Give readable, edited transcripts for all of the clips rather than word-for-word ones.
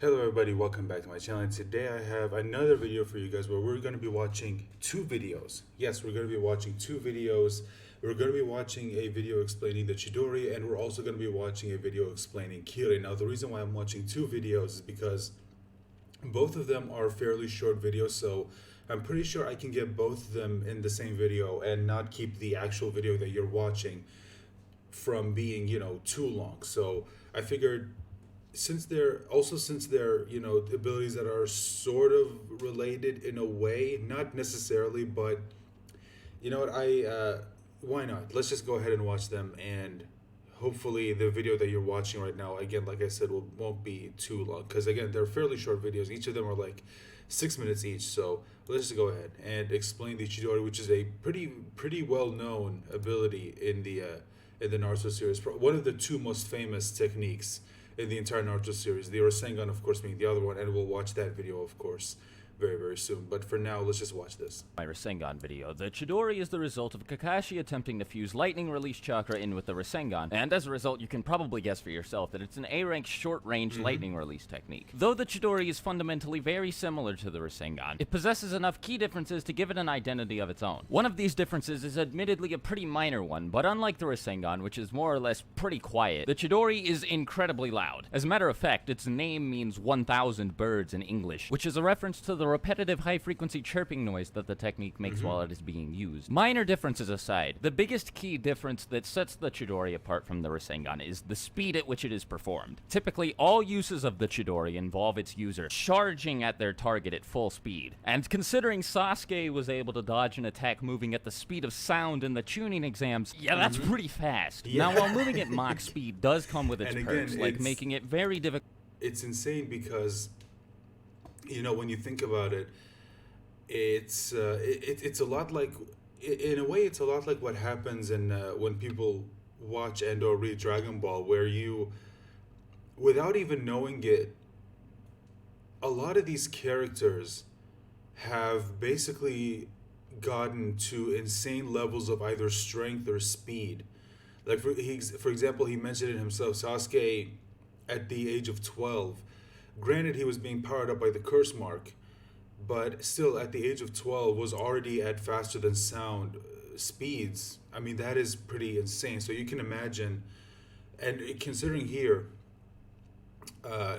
Hello everybody, welcome back to my channel, and today I have another video for you guys where we're going to be watching two videos. Yes, we're going to be watching two videos. We're going to be watching a video explaining the Chidori, and we're also going to be watching a video explaining Kirin. Now the reason why I'm watching two videos is because both of them are fairly short videos, so I'm pretty sure I can get both of them in the same video and not keep the actual video that you're watching from being, too long. So I figured since they're abilities that are sort of related in a way, not necessarily, but you know what, I why not, let's just go ahead and watch them, and hopefully the video that you're watching right now, again, like I said, won't be too long, because again, they're fairly short videos. Each of them are like 6 minutes each. So let's just go ahead and explain the Chidori, which is a pretty well known ability in the Naruto series, one of the two most famous techniques in the entire Naruto series. The Rasengan, of course, being the other one, and we'll watch that video, of course, very, very soon. But for now, let's just watch this. My Rasengan video. The Chidori is the result of Kakashi attempting to fuse lightning release chakra in with the Rasengan, and as a result, you can probably guess for yourself that it's an A-rank short-range lightning release technique. Though the Chidori is fundamentally very similar to the Rasengan, it possesses enough key differences to give it an identity of its own. One of these differences is admittedly a pretty minor one, but unlike the Rasengan, which is more or less pretty quiet, the Chidori is incredibly loud. As a matter of fact, its name means 1,000 birds in English, which is a reference to the repetitive high-frequency chirping noise that the technique makes while it is being used. Minor differences aside, the biggest key difference that sets the Chidori apart from the Rasengan is the speed at which it is performed. Typically, all uses of the Chidori involve its user charging at their target at full speed. And considering Sasuke was able to dodge an attack moving at the speed of sound in the tuning exams, yeah, that's pretty fast. Yeah. Now, while moving at Mach speed does come with its perks, like making it very difficult. It's insane because, when you think about it, it's a lot like, in a way, it's a lot like what happens in when people watch and or read Dragon Ball, where you, without even knowing it, a lot of these characters have basically gotten to insane levels of either strength or speed. Like for example, he mentioned it himself. Sasuke, at the age of 12, granted he was being powered up by the curse mark, but still at the age of 12 was already at faster than sound speeds. I mean, that is pretty insane. So you can imagine, and considering here,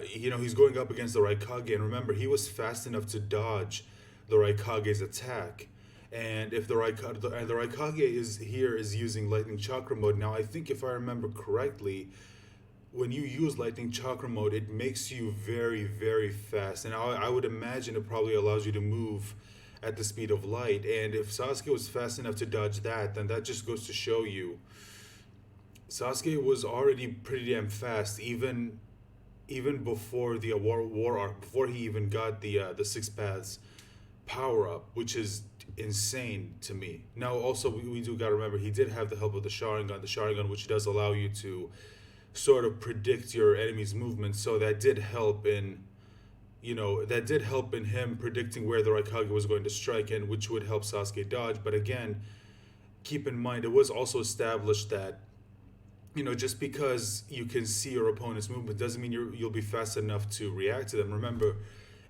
he's going up against the Raikage, and remember, he was fast enough to dodge the Raikage's attack. And if the Raikage is using lightning chakra mode. Now, I think if I remember correctly, when you use lightning chakra mode, it makes you very, very fast, and I would imagine it probably allows you to move at the speed of light. And if Sasuke was fast enough to dodge that, then that just goes to show you Sasuke was already pretty damn fast, even before the war arc, before he even got the Six Paths power up, which is insane to me. Now, also, we do gotta remember, he did have the help of the Sharingan, which does allow you to sort of predict your enemy's movement. So that did help in him predicting where the Raikage was going to strike, and which would help Sasuke dodge. But again, keep in mind, it was also established that just because you can see your opponent's movement doesn't mean you'll be fast enough to react to them. Remember,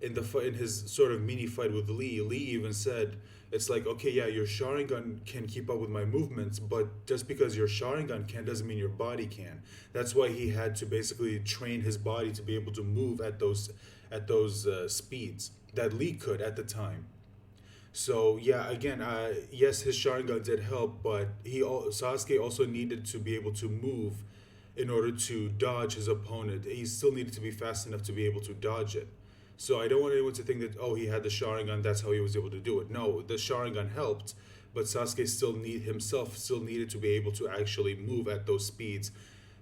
in his sort of mini fight with Lee even said, it's like, okay, yeah, your Sharingan can keep up with my movements, but just because your Sharingan can doesn't mean your body can. That's why he had to basically train his body to be able to move at those speeds that Lee could at the time. So yeah, again, yes, his Sharingan did help, but Sasuke also needed to be able to move in order to dodge his opponent. He still needed to be fast enough to be able to dodge it. So I don't want anyone to think that, oh, he had the Sharingan, that's how he was able to do it. No, the Sharingan helped, but Sasuke still needed to be able to actually move at those speeds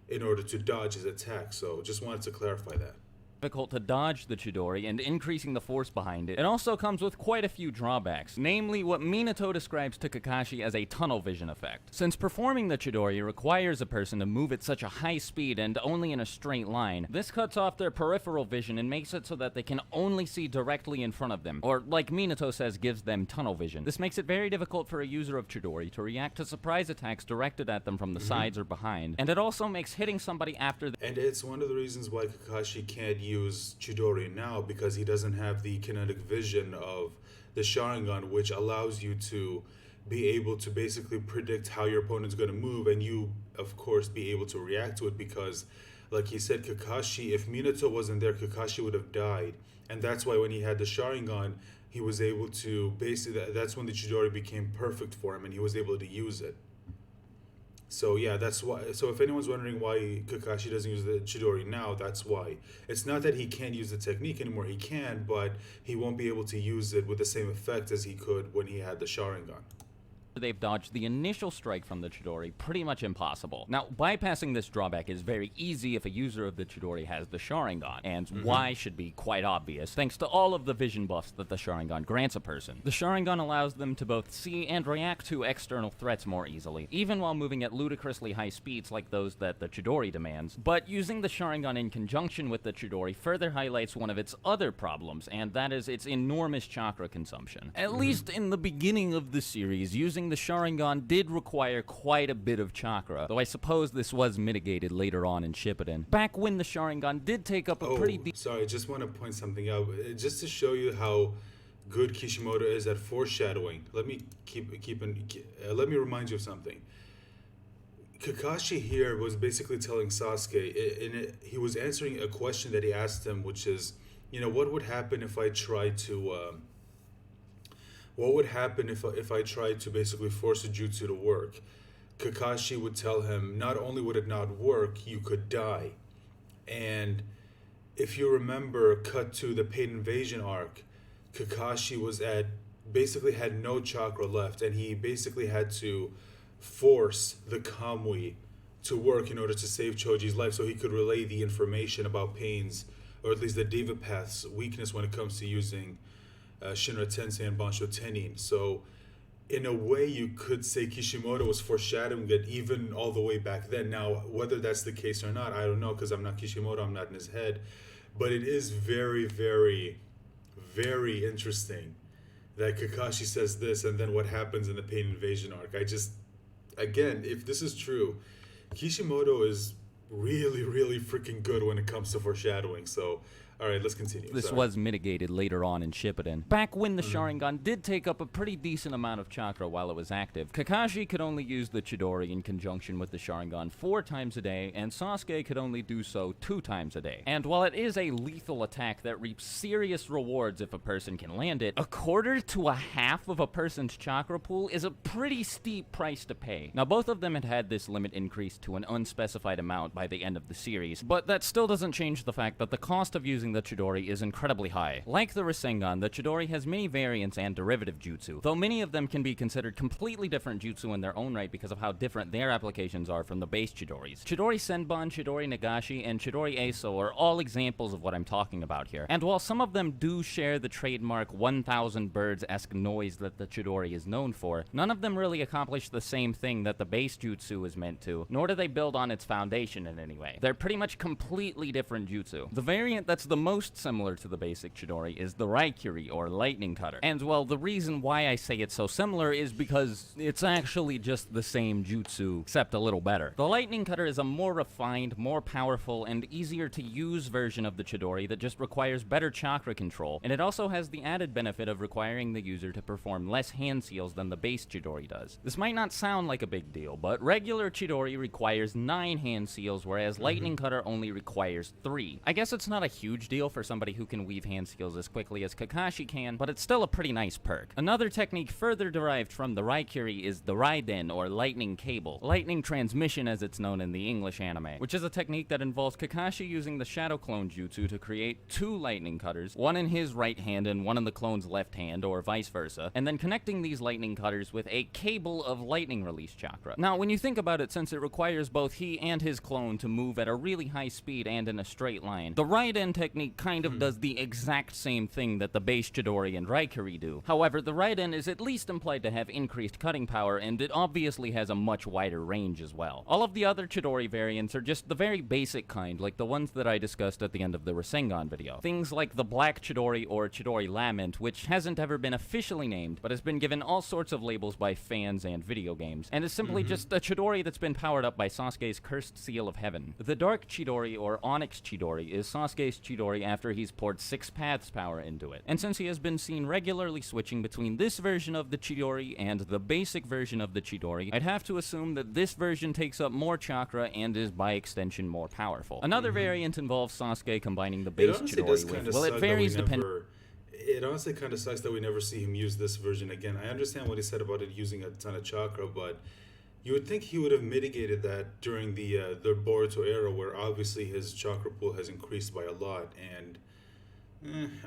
in order to dodge his attack. So just wanted to clarify that. Difficult to dodge the Chidori and increasing the force behind it. It also comes with quite a few drawbacks, namely what Minato describes to Kakashi as a tunnel vision effect. Since performing the Chidori requires a person to move at such a high speed and only in a straight line, this cuts off their peripheral vision and makes it so that they can only see directly in front of them, or like Minato says, gives them tunnel vision. This makes it very difficult for a user of Chidori to react to surprise attacks directed at them from the sides or behind, and it also makes hitting somebody after and it's one of the reasons why Kakashi can't use Chidori now because he doesn't have the kinetic vision of the Sharingan, which allows you to be able to basically predict how your opponent's going to move, and you, of course, be able to react to it because, like he said, Kakashi, if Minato wasn't there, Kakashi would have died. And that's why when he had the Sharingan, he was able to basically, that's when the Chidori became perfect for him and he was able to use it. So yeah, that's why. So if anyone's wondering why Kakashi doesn't use the Chidori now, that's why. It's not that he can't use the technique anymore. He can, but he won't be able to use it with the same effect as he could when he had the Sharingan. They've dodged the initial strike from the Chidori pretty much impossible. Now, bypassing this drawback is very easy if a user of the Chidori has the Sharingan, and why should be quite obvious, thanks to all of the vision buffs that the Sharingan grants a person. The Sharingan allows them to both see and react to external threats more easily, even while moving at ludicrously high speeds like those that the Chidori demands. But using the Sharingan in conjunction with the Chidori further highlights one of its other problems, and that is its enormous chakra consumption. At least in the beginning of the series, using the Sharingan did require quite a bit of chakra, though I suppose this was mitigated later on in Shippuden. Back when the Sharingan did take up a pretty deep... Sorry, I just want to point something out. Just to show you how good Kishimoto is at foreshadowing, let me let me remind you of something. Kakashi here was basically telling Sasuke, he was answering a question that he asked him, which is, what would happen if I tried to... what would happen if I tried to basically force a jutsu to work? Kakashi would tell him, not only would it not work, you could die. And if you remember, cut to the Pain Invasion arc, Kakashi basically had no chakra left, and he basically had to force the Kamui to work in order to save Choji's life so he could relay the information about Pain's, or at least the Diva Path's weakness when it comes to using Shinra Tensei and Bansho Tenin. So in a way you could say Kishimoto was foreshadowing it even all the way back then. Now whether that's the case or not, I don't know, because I'm not Kishimoto, I'm not in his head, but it is very, very, very interesting that Kakashi says this and then what happens in the Pain Invasion arc. Again, if this is true, Kishimoto is really, really freaking good when it comes to foreshadowing. So alright, let's continue. This was mitigated later on in Shippuden. Back when the Sharingan did take up a pretty decent amount of chakra while it was active, Kakashi could only use the Chidori in conjunction with the Sharingan 4 times a day, and Sasuke could only do so 2 times a day. And while it is a lethal attack that reaps serious rewards if a person can land it, 1/4 to 1/2 of a person's chakra pool is a pretty steep price to pay. Now both of them had this limit increased to an unspecified amount by the end of the series, but that still doesn't change the fact that the cost of using the Chidori is incredibly high. Like the Rasengan, the Chidori has many variants and derivative jutsu, though many of them can be considered completely different jutsu in their own right because of how different their applications are from the base Chidoris. Chidori Senbon, Chidori Nagashi, and Chidori Eiso are all examples of what I'm talking about here, and while some of them do share the trademark 1,000 birds-esque noise that the Chidori is known for, none of them really accomplish the same thing that the base jutsu is meant to, nor do they build on its foundation in any way. They're pretty much completely different jutsu. The variant that's the most similar to the basic Chidori is the Raikiri, or Lightning Cutter. And well, the reason why I say it's so similar is because it's actually just the same jutsu, except a little better. The Lightning Cutter is a more refined, more powerful, and easier to use version of the Chidori that just requires better chakra control, and it also has the added benefit of requiring the user to perform less hand seals than the base Chidori does. This might not sound like a big deal, but regular Chidori requires 9 hand seals, whereas Lightning Cutter only requires 3. I guess it's not a huge deal for somebody who can weave hand seals as quickly as Kakashi can, but it's still a pretty nice perk. Another technique further derived from the Raikiri is the Raiden, or Lightning Cable. Lightning Transmission as it's known in the English anime, which is a technique that involves Kakashi using the Shadow Clone Jutsu to create 2 lightning cutters, one in his right hand and one in the clone's left hand, or vice versa, and then connecting these lightning cutters with a cable of lightning release chakra. Now, when you think about it, since it requires both he and his clone to move at a really high speed and in a straight line, the Raiden technique kind of does the exact same thing that the base Chidori and Raikiri do. However, the Raiden is at least implied to have increased cutting power, and it obviously has a much wider range as well. All of the other Chidori variants are just the very basic kind, like the ones that I discussed at the end of the Rasengan video. Things like the Black Chidori or Chidori Lament, which hasn't ever been officially named, but has been given all sorts of labels by fans and video games, and is simply just a Chidori that's been powered up by Sasuke's Cursed Seal of Heaven. The Dark Chidori or Onyx Chidori is Sasuke's Chidori Chidori after he's poured 6 paths power into it. And since he has been seen regularly switching between this version of the Chidori and the basic version of the Chidori, I'd have to assume that this version takes up more chakra and is by extension more powerful. Another variant involves Sasuke combining the base Chidori with, well, it varies depending. It honestly kind of sucks that we never see him use this version again. I understand what he said about it using a ton of chakra, but you would think he would have mitigated that during the Boruto era, where obviously his chakra pool has increased by a lot. And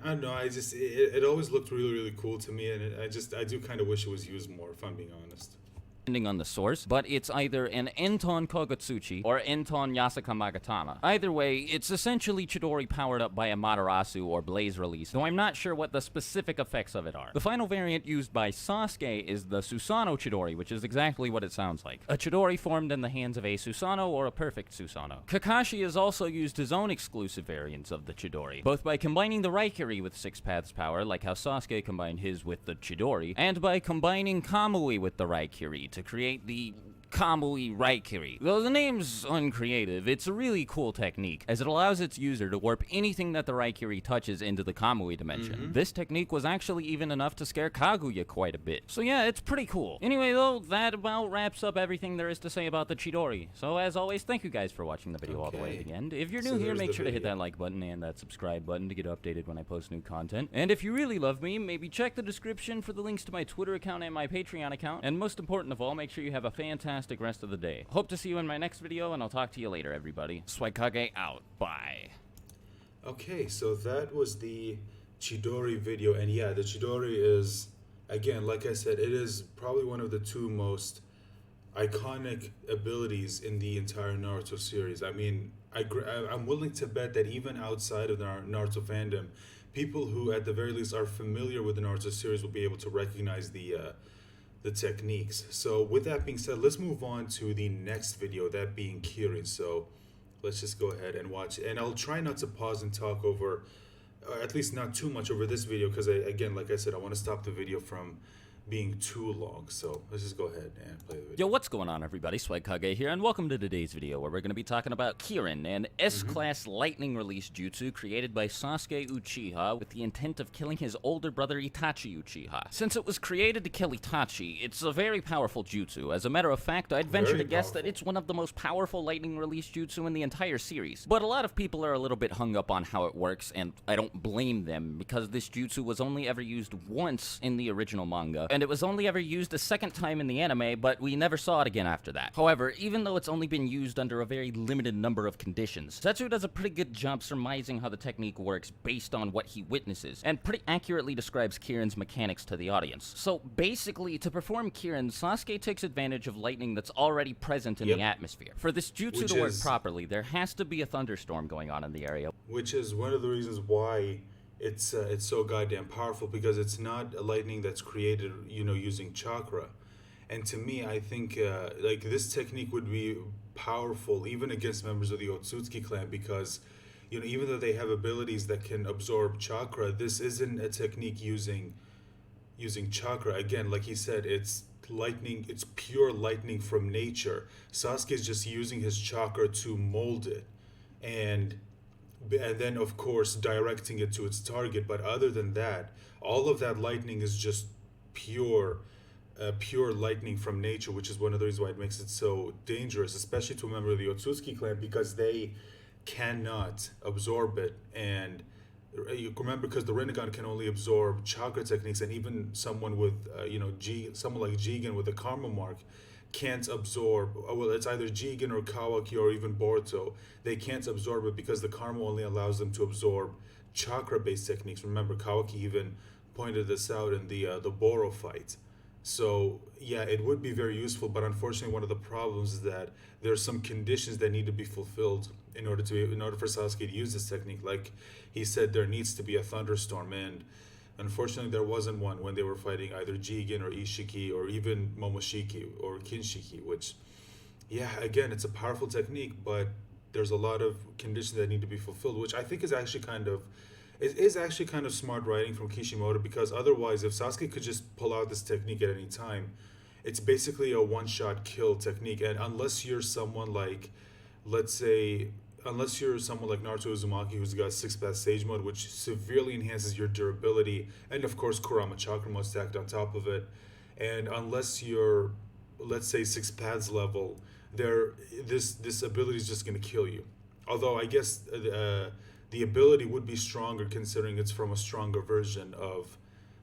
I don't know. It always looked really, really cool to me, and I do kind of wish it was used more, if I'm being honest. Depending on the source, but it's either an Enton Kogutsuchi or Enton Yasuka Magatama. Either way, it's essentially Chidori powered up by a Matarasu or Blaze release, though I'm not sure what the specific effects of it are. The final variant used by Sasuke is the Susanoo Chidori, which is exactly what it sounds like. A Chidori formed in the hands of a Susanoo or a perfect Susanoo. Kakashi has also used his own exclusive variants of the Chidori, both by combining the Raikiri with 6 paths power, like how Sasuke combined his with the Chidori, and by combining Kamui with the Raikiri to create the Kamui Raikiri. Though the name's uncreative, it's a really cool technique, as it allows its user to warp anything that the Raikiri touches into the Kamui dimension. This technique was actually even enough to scare Kaguya quite a bit. So yeah, it's pretty cool. Anyway though, that about wraps up everything there is to say about the Chidori. So as always, thank you guys for watching the video all the way to the end. If you're new here, make sure to hit that like button and that subscribe button to get updated when I post new content. And if you really love me, maybe check the description for the links to my Twitter account and my Patreon account. And most important of all, make sure you have a fantastic rest of the day. Hope to see you in my next video, and I'll talk to you later, everybody. Swagkage out. Bye. Okay, so that was the Chidori video, and yeah, the Chidori is, again, like I said, it is probably one of the 2 most iconic abilities in the entire Naruto series. I mean, I'm willing to bet that even outside of the Naruto fandom, people who at the very least are familiar with the Naruto series will be able to recognize the techniques. So with that being said, let's move on to the next video, that being Kirin. So let's just go ahead and watch it. And I'll try not to pause and talk over, or at least not too much over this video, because again, like I said, I want to stop the video from being too long. So let's just go ahead and play the video. Yo, what's going on, everybody? Swagkage here, and welcome to today's video, where we're going to be talking about Kirin, an S-class lightning release jutsu created by Sasuke Uchiha with the intent of killing his older brother Itachi Uchiha. Since it was created to kill Itachi, it's a very powerful jutsu. As a matter of fact, I'd venture to guess that it's one of the most powerful lightning release jutsu in the entire series. But a lot of people are a little bit hung up on how it works, and I don't blame them, because this jutsu was only ever used once in the original manga, and it was only ever used a second time in the anime, but we never saw it again after that. However, even though it's only been used under a very limited number of conditions, Setsu does a pretty good job surmising how the technique works based on what he witnesses, and pretty accurately describes Kirin's mechanics to the audience. So basically, to perform Kirin, Sasuke takes advantage of lightning that's already present in the atmosphere. For this jutsu to work properly, there has to be a thunderstorm going on in the area. Which is one of the reasons why it's so goddamn powerful, because it's not a lightning that's created, using chakra. And to me, I think like this technique would be powerful even against members of the Otsutsuki clan, because even though they have abilities that can absorb chakra, this isn't a technique using chakra. Again, like he said, it's lightning, it's pure lightning from nature. Sasuke's just using his chakra to mold it, and then of course directing it to its target. But other than that, all of that lightning is just pure lightning from nature, which is one of the reasons why it makes it so dangerous, especially to a member of the Otsutsuki clan, because they cannot absorb it. And you remember, because the Rinnegan can only absorb chakra techniques, and even someone with someone like Jigen with the karma mark can't absorb, well, it's either Jigen or Kawaki or even Boruto. They can't absorb it because the karma only allows them to absorb chakra-based techniques. Remember, Kawaki even pointed this out in the Boro fight. So yeah, it would be very useful, but unfortunately one of the problems is that there's some conditions that need to be fulfilled in order for Sasuke to use this technique. Like he said, there needs to be a thunderstorm, and unfortunately there wasn't one when they were fighting either Jigen or Ishiki or even Momoshiki or Kinshiki, which, yeah, again, it's a powerful technique, but there's a lot of conditions that need to be fulfilled, which I think is actually kind of smart writing from Kishimoto, because otherwise, if Sasuke could just pull out this technique at any time, it's basically a one-shot kill technique. And unless you're someone like, let's say, unless you're someone like Naruto Uzumaki who's got 6-path Sage Mode, which severely enhances your durability, and of course Kurama Chakra Mode stacked on top of it, and unless you're, let's say, 6 paths level, this ability is just going to kill you. Although I guess the ability would be stronger considering it's from a stronger version of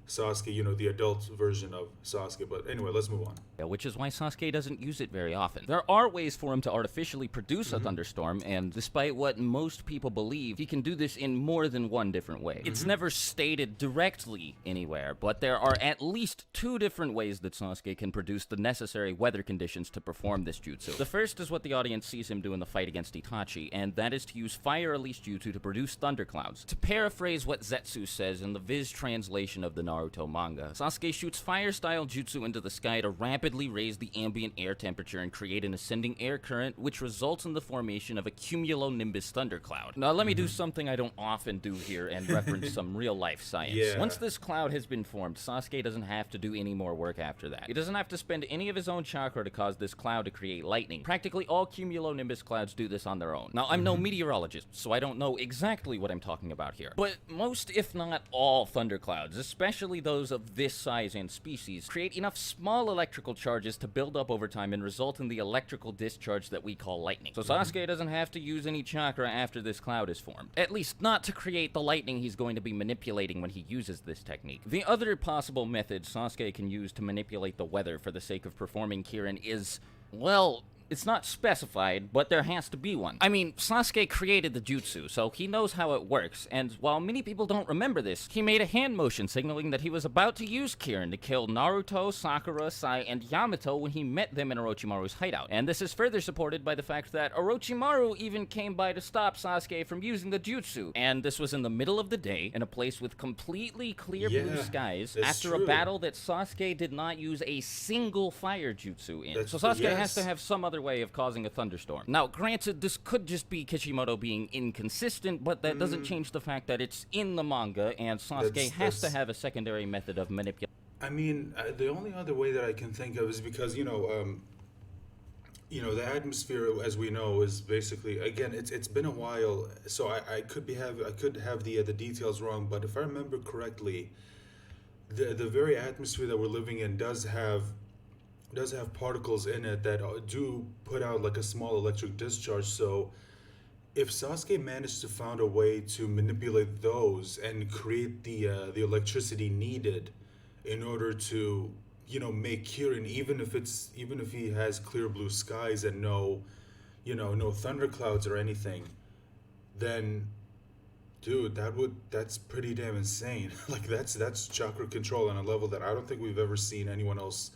Sasuke, the adult version of Sasuke. But anyway, let's move on. Which is why Sasuke doesn't use it very often. There are ways for him to artificially produce a thunderstorm, and despite what most people believe, he can do this in more than one different way. It's never stated directly anywhere, but there are at least 2 different ways that Sasuke can produce the necessary weather conditions to perform this jutsu. The first is what the audience sees him do in the fight against Itachi, and that is to use fire release jutsu to produce thunderclouds. To paraphrase what Zetsu says in the Viz translation of the Naruto manga, Sasuke shoots fire-style jutsu into the sky to rapidly raise the ambient air temperature and create an ascending air current, which results in the formation of a cumulonimbus thundercloud. Now, let me do something I don't often do here and reference some real-life science. Yeah. Once this cloud has been formed, Sasuke doesn't have to do any more work after that. He doesn't have to spend any of his own chakra to cause this cloud to create lightning. Practically all cumulonimbus clouds do this on their own. Now, I'm no meteorologist, so I don't know exactly what I'm talking about here. But most, if not all, thunderclouds, especially those of this size and species, create enough small electrical charges to build up over time and result in the electrical discharge that we call lightning. So Sasuke doesn't have to use any chakra after this cloud is formed. At least not to create the lightning he's going to be manipulating when he uses this technique. The other possible method Sasuke can use to manipulate the weather for the sake of performing Kirin is, well, it's not specified, but there has to be one. I mean, Sasuke created the jutsu, so he knows how it works, and while many people don't remember this, he made a hand motion signaling that he was about to use Kirin to kill Naruto, Sakura, Sai, and Yamato when he met them in Orochimaru's hideout. And this is further supported by the fact that Orochimaru even came by to stop Sasuke from using the jutsu. And this was in the middle of the day, in a place with completely clear blue skies, after a battle that Sasuke did not use a single fire jutsu in. So Sasuke has to have some other way of causing a thunderstorm. Now, granted, this could just be Kishimoto being inconsistent, but that doesn't change the fact that it's in the manga, and Sasuke has to have a secondary method of manipulation. I mean, the only other way that I can think of is because, the atmosphere, as we know, is basically, again, it's been a while, so I could have the details wrong, but if I remember correctly, the very atmosphere that we're living in does have particles in it that do put out like a small electric discharge. So if Sasuke managed to find a way to manipulate those and create the electricity needed in order to make Kirin, even if he has clear blue skies and no thunderclouds or anything, then dude, that's pretty damn insane. Like that's chakra control on a level that I don't think we've ever seen anyone else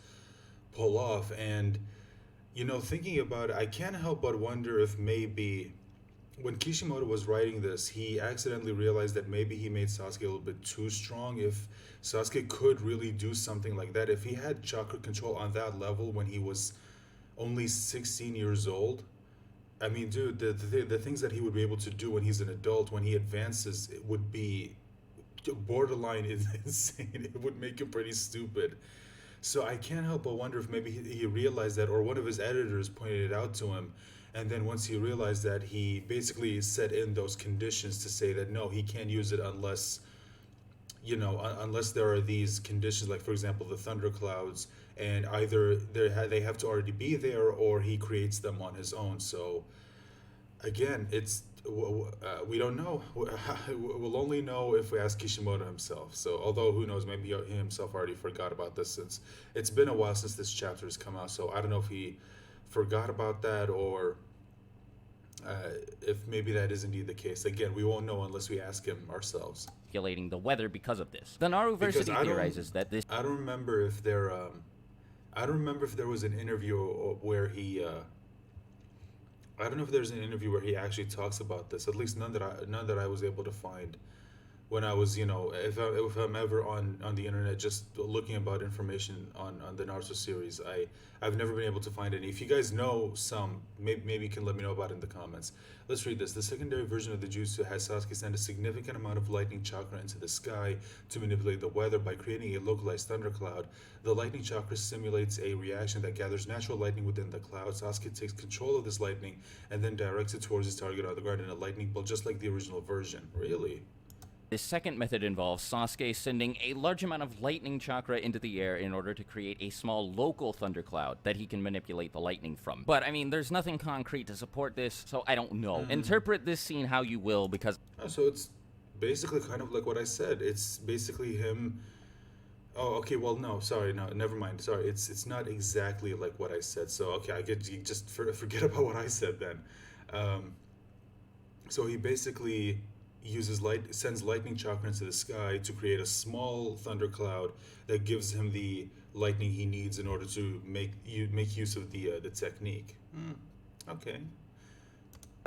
pull off. And thinking about it, I can't help but wonder if maybe when Kishimoto was writing this, he accidentally realized that maybe he made Sasuke a little bit too strong. If Sasuke could really do something like that, if he had chakra control on that level when he was only 16 years old, I mean, dude, the things that he would be able to do when he's an adult, when he advances, it would be borderline insane. It would make him pretty stupid. So I can't help but wonder if maybe he realized that, or one of his editors pointed it out to him, and then once he realized that, he basically set in those conditions to say that no, he can't use it unless there are these conditions, like for example the thunderclouds, and either they have to already be there or he creates them on his own. So again, we don't know. We'll only know if we ask Kishimoto himself. So, although who knows, maybe he himself already forgot about this, since it's been a while since this chapter has come out. So I don't know if he forgot about that, or if maybe that is indeed the case. Again, we won't know unless we ask him ourselves. Manipulating the weather because of this. The Naruversity theorizes that this. I don't remember if there. I don't remember if there was an interview where he. I don't know if there's an interview where he actually talks about this. At least none that I was able to find. when I was, if I'm ever on the internet just looking about information on the Naruto series, I've never been able to find any. If you guys know some, maybe you can let me know about it in the comments. Let's read this. The secondary version of the jutsu has Sasuke send a significant amount of lightning chakra into the sky to manipulate the weather by creating a localized thundercloud. The lightning chakra simulates a reaction that gathers natural lightning within the cloud. Sasuke takes control of this lightning and then directs it towards his target on the ground in a lightning bolt, just like the original version. Really? This second method involves Sasuke sending a large amount of lightning chakra into the air in order to create a small local thundercloud that he can manipulate the lightning from. But, I mean, there's nothing concrete to support this, so I don't know. Interpret this scene how you will, because... So it's basically kind of like what I said. It's basically him... Oh, okay, well, no, sorry, no, never mind. Sorry, it's not exactly like what I said. So, okay, I get you just forget about what I said then. So he basically sends lightning chakra into the sky to create a small thundercloud that gives him the lightning he needs in order to make use of the technique. Okay.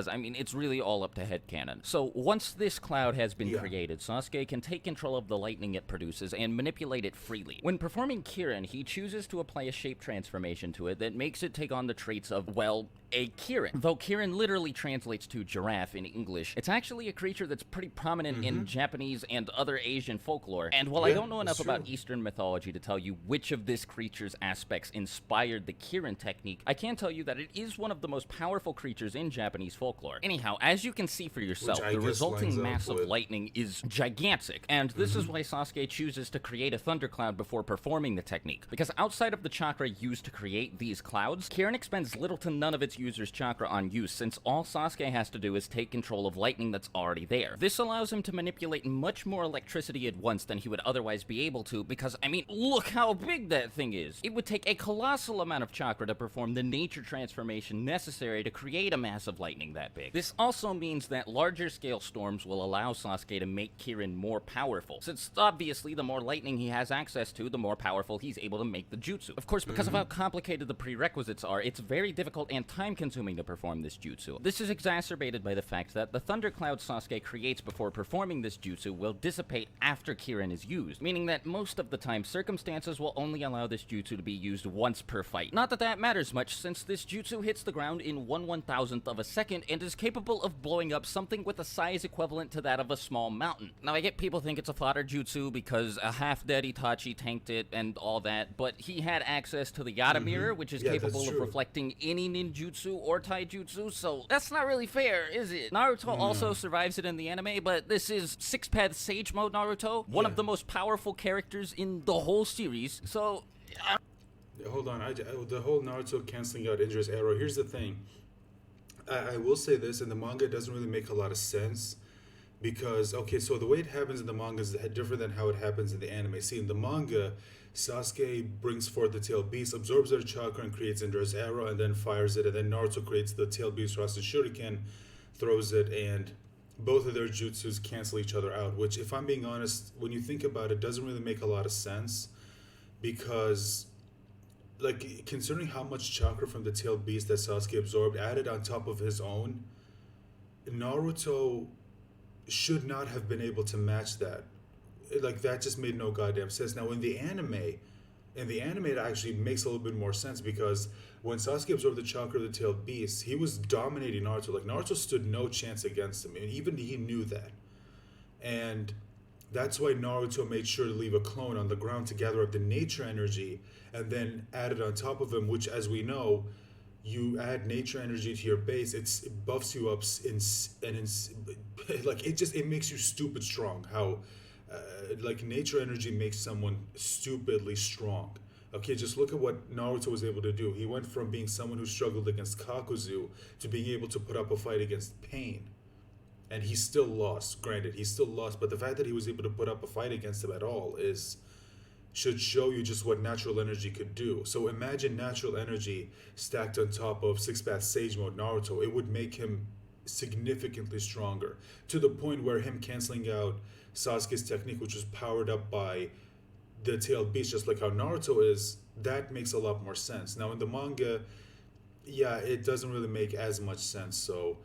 I mean, it's really all up to headcanon. So, once this cloud has been created, Sasuke can take control of the lightning it produces and manipulate it freely. When performing Kirin, he chooses to apply a shape transformation to it that makes it take on the traits of, well, a Kirin. Though Kirin literally translates to giraffe in English, it's actually a creature that's pretty prominent in Japanese and other Asian folklore. And while I don't know enough about Eastern mythology to tell you which of this creature's aspects inspired the Kirin technique, I can tell you that it is one of the most powerful creatures in Japanese folklore. Anyhow, as you can see for yourself, the resulting mass of lightning is gigantic, and this is why Sasuke chooses to create a thundercloud before performing the technique. Because outside of the chakra used to create these clouds, Kirin expends little to none of its user's chakra on use, since all Sasuke has to do is take control of lightning that's already there. This allows him to manipulate much more electricity at once than he would otherwise be able to, because, I mean, look how big that thing is! It would take a colossal amount of chakra to perform the nature transformation necessary to create a mass of lightning that big. This also means that larger scale storms will allow Sasuke to make Kirin more powerful, since obviously the more lightning he has access to, the more powerful he's able to make the jutsu. Of course, because of how complicated the prerequisites are, it's very difficult and time-consuming to perform this jutsu. This is exacerbated by the fact that the thundercloud Sasuke creates before performing this jutsu will dissipate after Kirin is used, meaning that most of the time circumstances will only allow this jutsu to be used once per fight. Not that that matters much, since this jutsu hits the ground in 1/1000th of a second and is capable of blowing up something with a size equivalent to that of a small mountain. Now, I get people think it's a fodder jutsu because a half-dead Itachi tanked it and all that, but he had access to the Yata mirror, which is capable of reflecting any ninjutsu or taijutsu, so that's not really fair, is it? Naruto also survives it in the anime, but this is Six-Path Sage Mode Naruto, one of the most powerful characters in the whole series, so... Hold on, the whole Naruto canceling out Indra's arrow, here's the thing. I will say this, in the manga it doesn't really make a lot of sense, because, okay, so the way it happens in the manga is different than how it happens in the anime. See, in the manga, Sasuke brings forth the tail beast, absorbs their chakra and creates Indra's arrow, and then fires it, and then Naruto creates the tail beast Rasen Shuriken, throws it, and both of their jutsus cancel each other out, which, if I'm being honest, when you think about it, doesn't really make a lot of sense, because... like, considering how much chakra from the tailed beast that Sasuke absorbed added on top of his own, Naruto should not have been able to match that. Like, that just made no goddamn sense. Now, in the anime, it actually makes a little bit more sense, because when Sasuke absorbed the chakra of the tailed beast, he was dominating Naruto. Like, Naruto stood no chance against him, and even he knew that. And that's why Naruto made sure to leave a clone on the ground to gather up the nature energy and then add it on top of him, which, as we know, you add nature energy to your base, it buffs you up like, it makes you stupid strong. How like, nature energy makes someone stupidly strong. Okay, just look at what Naruto was able to do. He went from being someone who struggled against Kakuzu to being able to put up a fight against Pain. And he still lost. Granted, he still lost, but the fact that he was able to put up a fight against him at all should show you just what natural energy could do. So imagine natural energy stacked on top of Six-Path Sage Mode Naruto. It would make him significantly stronger, to the point where him canceling out Sasuke's technique, which was powered up by the tailed beast, just like how Naruto is, that makes a lot more sense. Now, in the manga, yeah, it doesn't really make as much sense, so...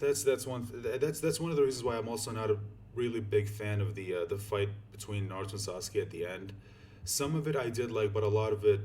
that's one of the reasons why I'm also not a really big fan of the fight between Naruto and Sasuke at the end. Some of it I did like, but a lot of it,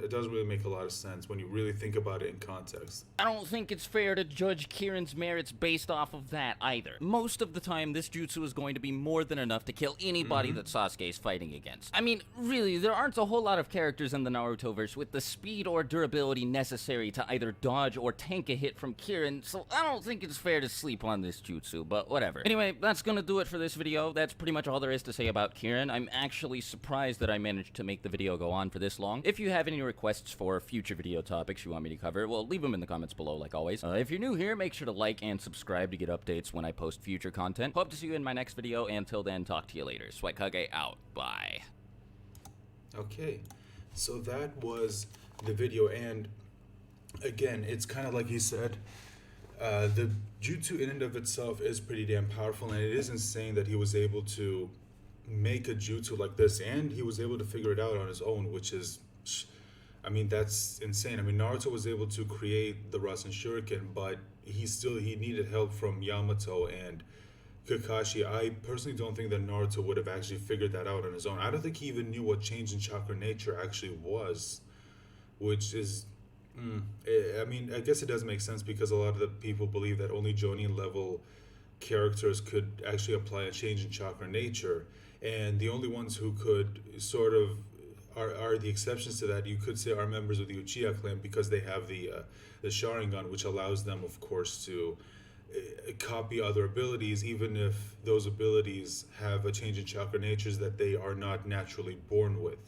it doesn't really make a lot of sense when you really think about it in context. I don't think it's fair to judge Kirin's merits based off of that either. Most of the time, this jutsu is going to be more than enough to kill anybody that Sasuke is fighting against. I mean, really, there aren't a whole lot of characters in the Narutoverse with the speed or durability necessary to either dodge or tank a hit from Kirin, so I don't think it's fair to sleep on this jutsu, but whatever. Anyway, that's gonna do it for this video. That's pretty much all there is to say about Kirin. I'm actually surprised that I managed to make the video go on for this long. If you have any requests for future video topics you want me to cover, well, leave them in the comments below like always. If you're new here, make sure to like and subscribe to get updates when I post future content. Hope to see you in my next video, and until then, talk to you later. Swagkage out. Bye. Okay, so that was the video, and again, it's kind of like he said, the jutsu in and of itself is pretty damn powerful, and it is insane that he was able to make a jutsu like this, and he was able to figure it out on his own, which is, I mean, that's insane. I mean, Naruto was able to create the Rasen Shuriken, but he needed help from Yamato and Kakashi. I personally don't think that Naruto would have actually figured that out on his own. I don't think he even knew what change in chakra nature actually was, which is, I mean, I guess it does make sense because a lot of the people believe that only Jonin level characters could actually apply a change in chakra nature, and the only ones who could sort of are the exceptions to that, you could say, are members of the Uchiha clan, because they have the Sharingan, which allows them, of course, to copy other abilities, even if those abilities have a change in chakra natures that they are not naturally born with.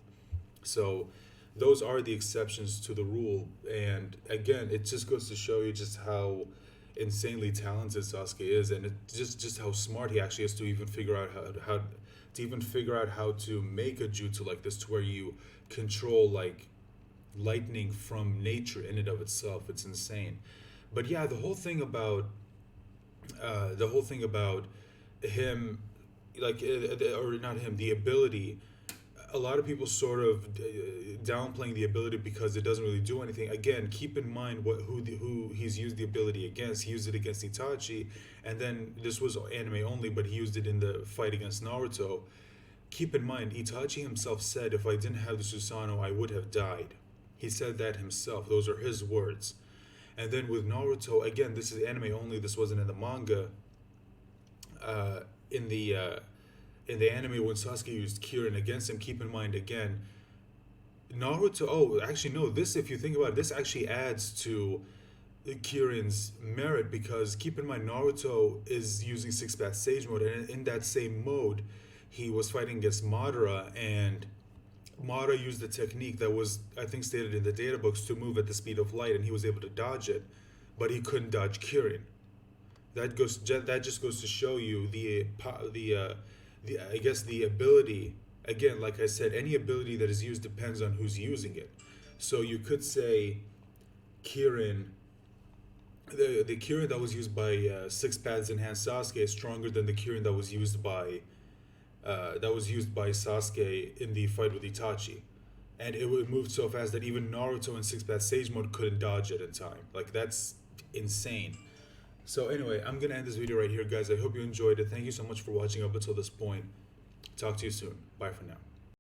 So those are the exceptions to the rule, and again, it just goes to show you just how insanely talented Sasuke is, and just how smart he actually is to even figure out how to make a jutsu like this, to where you control like lightning from nature in and of itself. It's insane. But yeah, the whole thing about him, like, or not him, the ability, a lot of people sort of downplaying the ability because it doesn't really do anything. Again, keep in mind who he's used the ability against. He used it against Itachi, and then this was anime only, but he used it in the fight against Naruto. Keep in mind, Itachi himself said, "If I didn't have the Susanoo, I would have died." He said that himself. Those are his words. And then with Naruto, again, this is anime only. This wasn't in the manga. In the anime, when Sasuke used Kirin against him, keep in mind again, Naruto. Oh, actually, no. This, if you think about it, this actually adds to Kirin's merit, because keep in mind, Naruto is using Six Path Sage mode, and in that same mode, he was fighting against Madara, and Madara used the technique that was, I think, stated in the data books to move at the speed of light, and he was able to dodge it, but he couldn't dodge Kirin. That just goes to show you the I guess the ability. Again, like I said, any ability that is used depends on who's using it. So you could say Kirin, the Kirin that was used by Six Paths Enhanced Sasuke is stronger than the Kirin that was used by Sasuke in the fight with Itachi, and it moved so fast that even Naruto in Six Path Sage mode couldn't dodge it in time. Like, that's insane. So anyway, I'm gonna end this video right here, guys. I hope you enjoyed it. Thank you so much for watching up until this point. Talk to you soon. Bye for now.